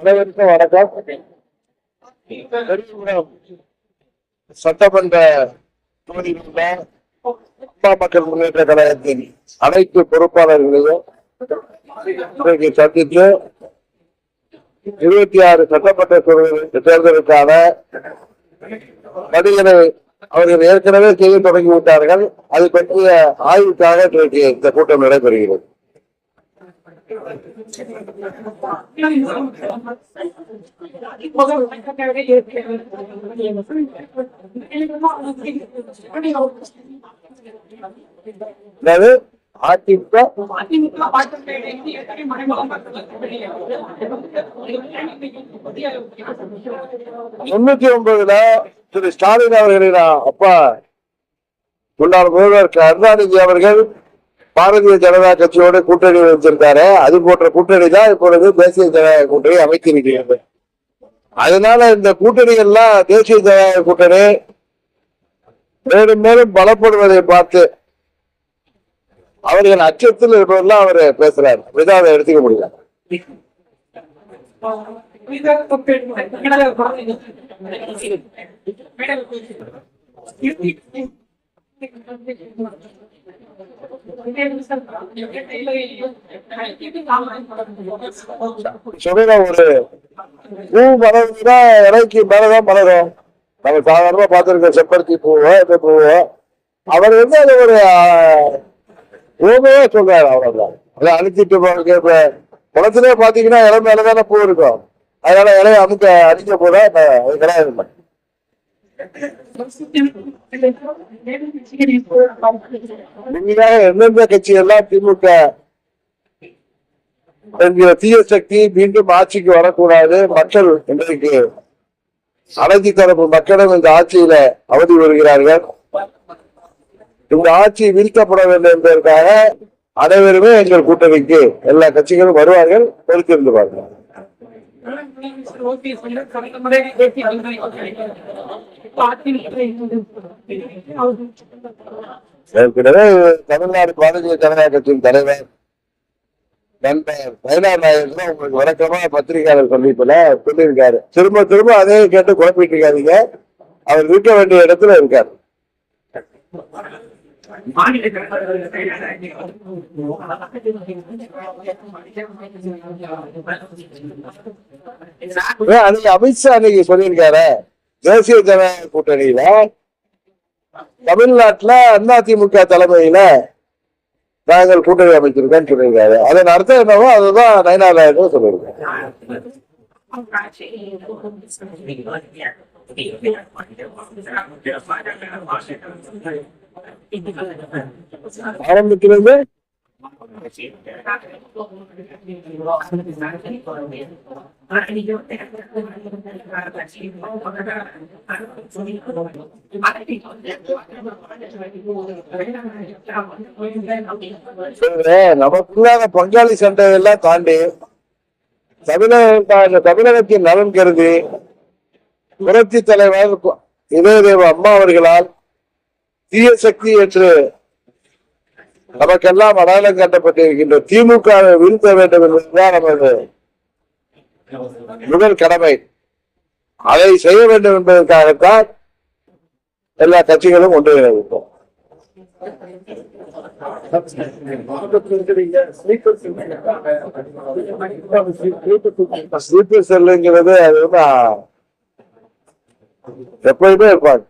அனைவருக்கும் வணக்கம். சட்டமன்ற தொகுதியில் உள்ள அம்மா மக்கள் முன்னேற்ற கழகத்தின் அனைத்து பொறுப்பாளர்களையும் சந்தித்து 26 சட்டமன்ற தேர்தலுக்கான பணிகளை அவர்கள் ஏற்கனவே செய்ய தொடங்கிவிட்டார்கள். அது பற்றிய ஆய்வுக்காக இன்றைக்கு இந்த கூட்டம் நடைபெறுகிறது. அதிமுக 99 திரு ஸ்டாலின் அவர்களின் அப்பா முன்னாள் முதல்வர் கருணாநிதி அவர்கள் பாரதிய ஜனதா கட்சியோட கூட்டணி வச்சிருக்காரு. அது போன்ற கூட்டணி தான் இப்பொழுது தேசிய ஜனநாயக கூட்டணி அமைத்திருக்கிறது. அதனால இந்த கூட்டணிகள்லாம் தேசிய ஜனநாயக கூட்டணி மேலும் மேலும் பலப்படுவதை பார்த்து அவர்கள் அச்சத்தில் இருப்பதெல்லாம் அவர் பேசுறாரு. அப்படிதான் அதை எடுத்துக்க முடியல. ஒரு பூ மலர்ந்தா இலைக்கு மேலதான் மலரும். நம்ம சாதாரணமா பார்த்திருக்க செப்பருத்தி பூவோ இந்த பூவோ அவர் அது ஒரு பூமையே சொல்றாரு. அவ்வளவுதான். அதை அழிச்சிட்டு இப்ப குளத்திலே பாத்தீங்கன்னா இலை மேலதானே பூ இருக்கும். அதனால இலையை அடிக்க போல அது கிடையாது. எந்தெந்த கட்சி எல்லாம் திமுக தீய சக்தி மீண்டும் ஆட்சிக்கு வரக்கூடாது, மக்கள் இன்றைக்கு அனைத்து தரப்பு மக்களும் இந்த ஆட்சியில அவதி வருகிறார்கள், இந்த ஆட்சி வீழ்த்தப்பட வேண்டும் என்பதற்காக அனைவருமே எங்கள் கூட்டணிக்கு எல்லா கட்சிகளும் வருவார்கள். பொறுத்திருந்து பார்க்கலாம். ஏற்கனவே தமிழ்நாடு பாரதிய ஜனதா கட்சியின் தலைவர் நண்பர் வயலார் நாயகர் உங்களுக்கு வழக்கமா பத்திரிகையாளர் சந்திப்புல சொல்லியிருக்காரு. திரும்ப திரும்ப அதே கேட்டு குழப்பிட்டு இருக்காதீங்க. அவர் இருக்க வேண்டிய இடத்துல இருக்காரு. அமித்ஷா அன்னைக்கு சொல்லியிருக்காரு, தேசிய ஜனநாயக கூட்டணியில தமிழ்நாட்டுல அதிமுக தலைமையில நாங்கள் கூட்டணி அமைச்சிருக்கோம்னு சொல்லியிருக்காரு. அதன் அர்த்தம் என்னவோ அதுதான் நயனார் நாயகர் சொல்லியிருக்காரு. ஆரம்பத்திலிருந்து நமக்குள்ளான பங்காளி சண்டையெல்லாம் தாண்டி தமிழகத்தின் நலன் கருதி புரட்சி தலைவர் இதயதேவ அம்மா அவர்களால் தீய சக்தி என்று நமக்கெல்லாம் அடையாளம் காட்டப்பட்டிருக்கின்ற திமுகவை வீழ்த்த வேண்டும் என்பதுதான் நமது முதல் கடமை. அதை செய்ய வேண்டும் என்பதற்காகத்தான் எல்லா கட்சிகளும் ஒன்றிணைந்தோம். ஸ்லீப்பர் செல்லுங்கிறது அது எப்பயுமே இருப்பாங்க.